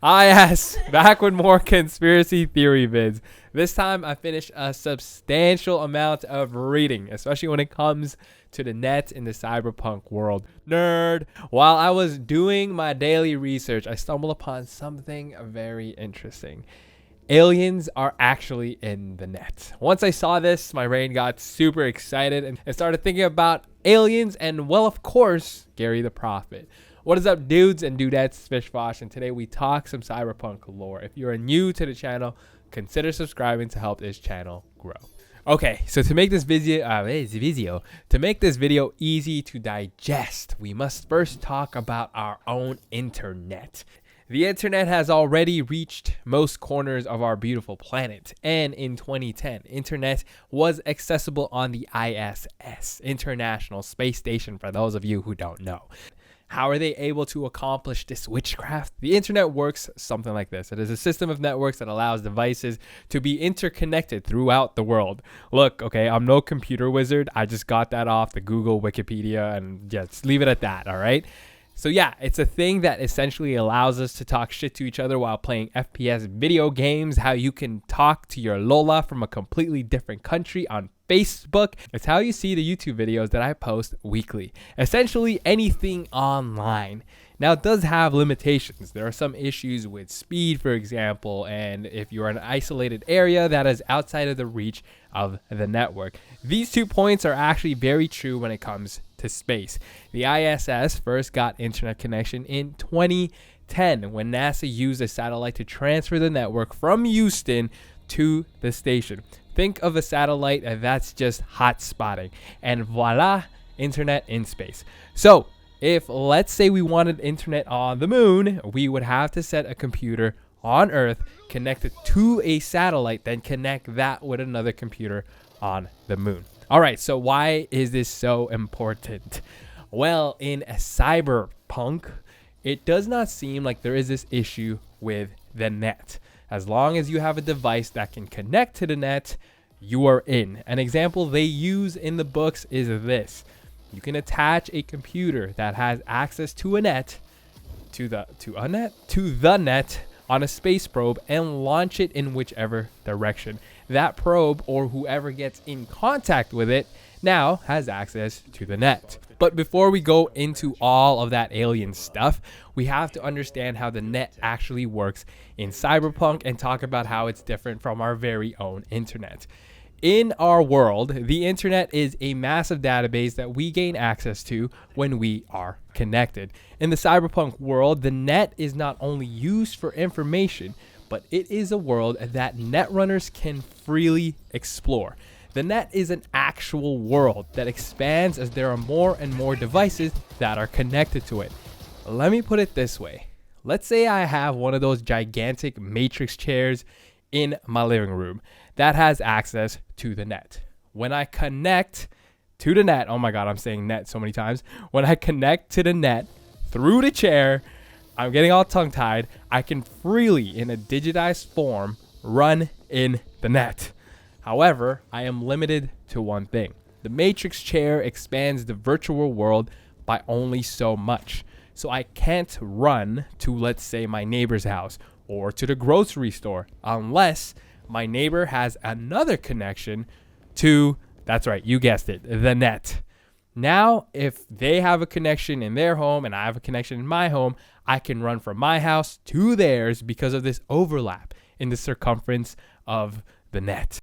Yes, back with more conspiracy theory vids. This time I finished a substantial amount of reading, especially when it comes to the net in the cyberpunk world. Nerd! While I was doing my daily research, I stumbled upon something very interesting. Aliens are actually in the net. Once I saw this, my brain got super excited and started thinking about aliens and, well, of course, Garry the Prophet. What is up, dudes and dudettes? Fishfosh, and today we talk some cyberpunk lore. If you are new to the channel, consider subscribing to help this channel grow. Okay, so to make this video easy to digest, we must first talk about our own internet. The internet has already reached most corners of our beautiful planet, and in 2010, internet was accessible on the ISS, International Space Station, for those of you who don't know. How are they able to accomplish this witchcraft? The internet works something like this. It is a system of networks that allows devices to be interconnected throughout the world. Look, okay, I'm no computer wizard. I just got that off the Google Wikipedia and just leave it at that, all right? So yeah, it's a thing that essentially allows us to talk shit to each other while playing FPS video games, how you can talk to your Lola from a completely different country on Facebook. It's how you see the YouTube videos that I post weekly. Essentially anything online. Now, it does have limitations. There are some issues with speed, for example, and if you're in an isolated area that is outside of the reach of the network. These 2 points are actually very true when it comes to space. The ISS first got internet connection in 2010 when NASA used a satellite to transfer the network from Houston to the station. Think of a satellite that's just hot spotting, and voila, internet in space. So if, let's say, we wanted internet on the moon, we would have to set a computer on Earth, connect it to a satellite, then connect that with another computer on the moon. All right, so why is this so important? Well, in Cyberpunk, it does not seem like there is this issue with the net. As long as you have a device that can connect to the net, you are in. An example they use in the books is this. You can attach a computer that has access to a net, to the net on a space probe and launch it in whichever direction. That probe, or whoever gets in contact with it, now has access to the net. But before we go into all of that alien stuff, we have to understand how the net actually works in Cyberpunk and talk about how it's different from our very own internet. In our world, the internet is a massive database that we gain access to when we are connected. In the cyberpunk world, the net is not only used for information, but it is a world that netrunners can freely explore. The net is an actual world that expands as there are more and more devices that are connected to it. Let me put it this way. Let's say I have one of those gigantic matrix chairs in my living room that has access to the net. When I connect to the net, oh my God, I'm saying net so many times. When I connect to the net through the chair, I'm getting all tongue-tied, I can freely, in a digitized form, run in the net. However, I am limited to one thing. The matrix chair expands the virtual world by only so much. So I can't run to, let's say, my neighbor's house or to the grocery store unless my neighbor has another connection to, that's right, you guessed it, the net. Now, if they have a connection in their home and I have a connection in my home, I can run from my house to theirs because of this overlap in the circumference of the net.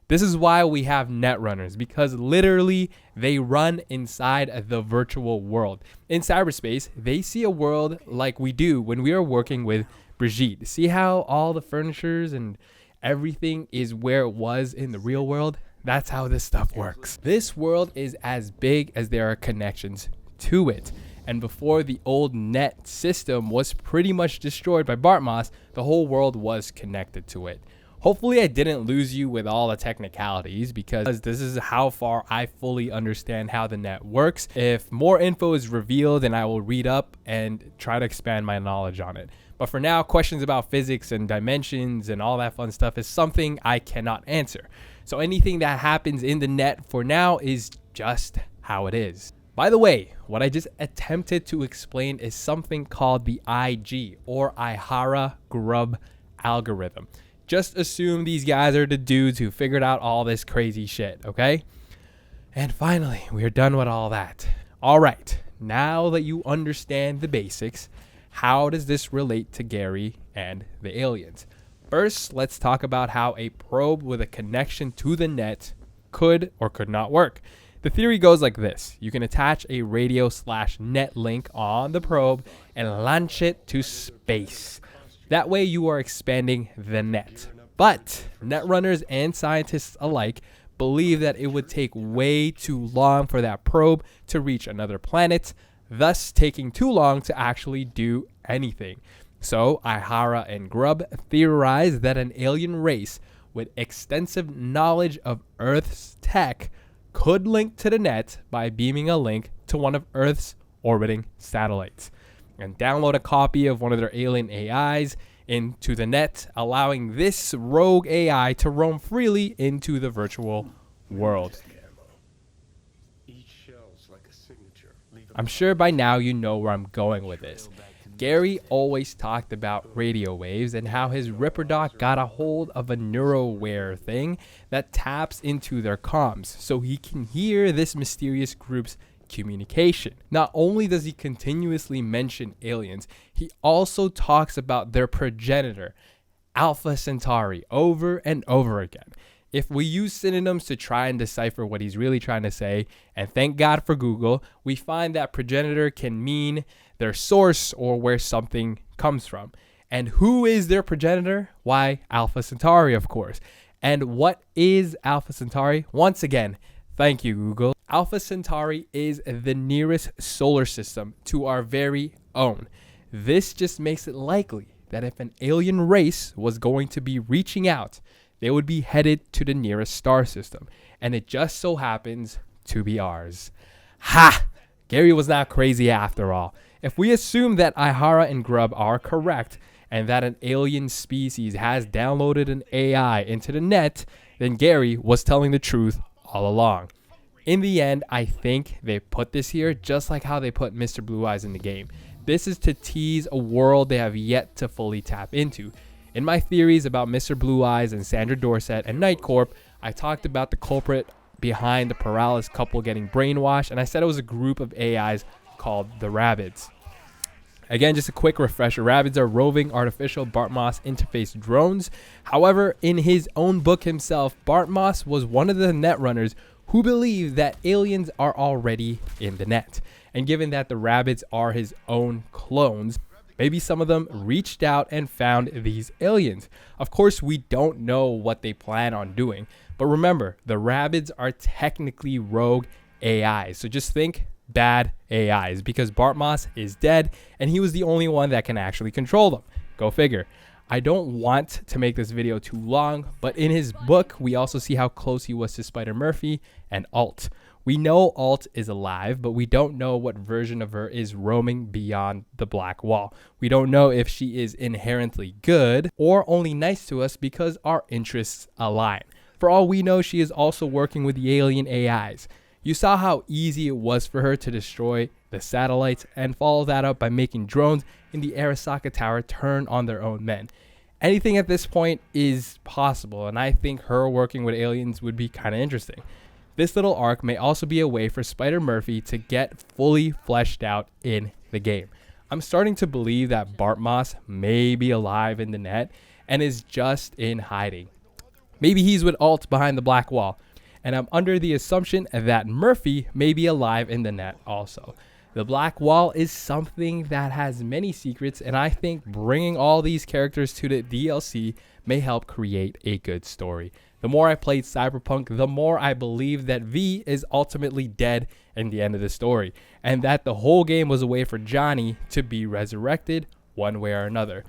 This is why we have netrunners, because literally they run inside the virtual world. In cyberspace, they see a world like we do when we are working with Brigitte. See how all the furnitures and everything is where it was in the real world? That's how this stuff works. This world is as big as there are connections to it. And before the old net system was pretty much destroyed by Bartmoss, the whole world was connected to it. Hopefully I didn't lose you with all the technicalities, because this is how far I fully understand how the net works. If more info is revealed, then I will read up and try to expand my knowledge on it. But for now, questions about physics and dimensions and all that fun stuff is something I cannot answer. So anything that happens in the net for now is just how it is. By the way, what I just attempted to explain is something called the IG, or Ihara Grub algorithm. Just assume these guys are the dudes who figured out all this crazy shit, okay? And finally, we're done with all that. All right, now that you understand the basics, how does this relate to Garry and the aliens? First, let's talk about how a probe with a connection to the net could or could not work. The theory goes like this. You can attach a radio/net link on the probe and launch it to space. That way you are expanding the net. But netrunners and scientists alike believe that it would take way too long for that probe to reach another planet, thus taking too long to actually do anything. So Ihara and Grub theorize that an alien race with extensive knowledge of Earth's tech could link to the net by beaming a link to one of Earth's orbiting satellites and download a copy of one of their alien AIs into the net, allowing this rogue AI to roam freely into the virtual world. I'm sure by now you know where I'm going with this. Garry always talked about radio waves and how his Ripper Doc got a hold of a neuroware thing that taps into their comms so he can hear this mysterious group's communication. Not only does he continuously mention aliens, he also talks about their progenitor, Alpha Centauri, over and over again. If we use synonyms to try and decipher what he's really trying to say, and thank God for Google, we find that progenitor can mean their source or where something comes from. And who is their progenitor? Why, Alpha Centauri, of course. And what is Alpha Centauri? Once again, thank you, Google. Alpha Centauri is the nearest solar system to our very own. This just makes it likely that if an alien race was going to be reaching out, they would be headed to the nearest star system. And it just so happens to be ours. Ha! Garry was not crazy after all. If we assume that Ihara and Grub are correct, and that an alien species has downloaded an AI into the net, then Garry was telling the truth all along. In the end, I think they put this here just like how they put Mr. Blue Eyes in the game. This is to tease a world they have yet to fully tap into. In my theories about Mr. Blue Eyes and Sandra Dorset and Night Corp, I talked about the culprit behind the Perales couple getting brainwashed, and I said it was a group of AIs called the Rabbids. Again, just a quick refresher. Rabbids are roving artificial Bart Moss interface drones. However, in his own book himself, Bart Moss was one of the netrunners who believed that aliens are already in the net. And given that the Rabbids are his own clones, maybe some of them reached out and found these aliens. Of course, we don't know what they plan on doing. But remember, the Rabbids are technically rogue AIs. So just think bad AIs, because Bart Moss is dead and he was the only one that can actually control them. Go figure. I don't want to make this video too long, but in his book, we also see how close he was to Spider-Murphy and Alt. We know Alt is alive, but we don't know what version of her is roaming beyond the black wall. We don't know if she is inherently good or only nice to us because our interests align. For all we know, she is also working with the alien AIs. You saw how easy it was for her to destroy the satellites and follow that up by making drones in the Arasaka Tower turn on their own men. Anything at this point is possible, and I think her working with aliens would be kind of interesting. This little arc may also be a way for Spider-Murphy to get fully fleshed out in the game. I'm starting to believe that Bart Moss may be alive in the net and is just in hiding. Maybe he's with Alt behind the black wall. And I'm under the assumption that Murphy may be alive in the net also. The black wall is something that has many secrets, and I think bringing all these characters to the DLC may help create a good story. The more I played Cyberpunk, the more I believe that V is ultimately dead in the end of the story, and that the whole game was a way for Johnny to be resurrected one way or another.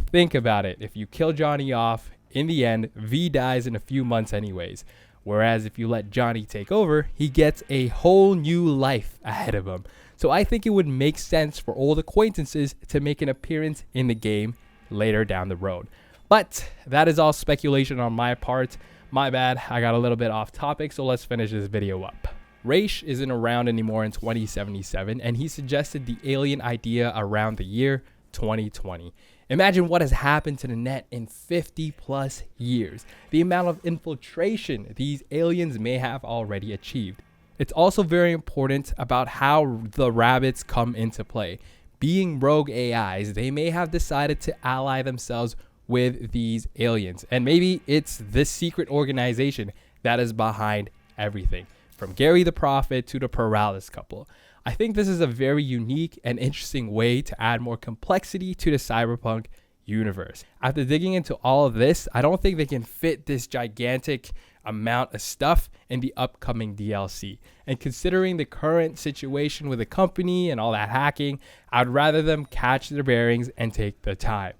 Think about it. If you kill Johnny off, in the end, V dies in a few months anyways. Whereas if you let Johnny take over, he gets a whole new life ahead of him. So I think it would make sense for old acquaintances to make an appearance in the game later down the road. But that is all speculation on my part. My bad, I got a little bit off topic, so let's finish this video up. Raish isn't around anymore in 2077, and he suggested the alien idea around the year 2020. Imagine what has happened to the net in 50 plus years, the amount of infiltration these aliens may have already achieved. It's also very important about how the rabbits come into play. Being rogue AIs, they may have decided to ally themselves with these aliens, and maybe it's this secret organization that is behind everything, from Garry the Prophet to the Paralysis couple. I think this is a very unique and interesting way to add more complexity to the Cyberpunk universe. After digging into all of this, I don't think they can fit this gigantic amount of stuff in the upcoming DLC. And considering the current situation with the company and all that hacking, I'd rather them catch their bearings and take the time.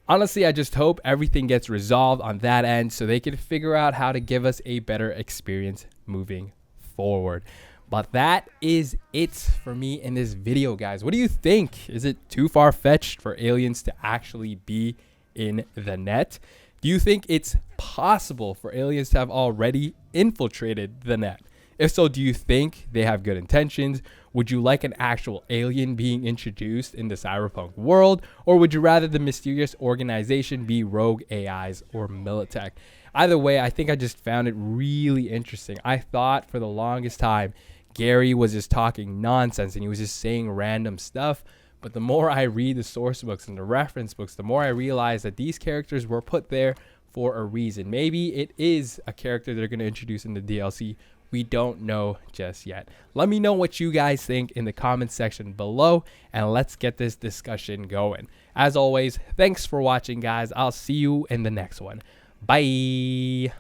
Honestly, I just hope everything gets resolved on that end so they can figure out how to give us a better experience moving forward. But that is it for me in this video, guys. What do you think? Is it too far-fetched for aliens to actually be in the net? Do you think it's possible for aliens to have already infiltrated the net? If so, do you think they have good intentions? Would you like an actual alien being introduced in the Cyberpunk world? Or would you rather the mysterious organization be rogue AIs or Militech? Either way, I think I just found it really interesting. I thought for the longest time, Garry was just talking nonsense and he was just saying random stuff. But the more I read the source books and the reference books, the more I realize that these characters were put there for a reason. Maybe it is a character they're going to introduce in the DLC. We don't know just yet. Let me know what you guys think in the comments section below, and let's get this discussion going. As always, thanks for watching, guys. I'll see you in the next one. Bye.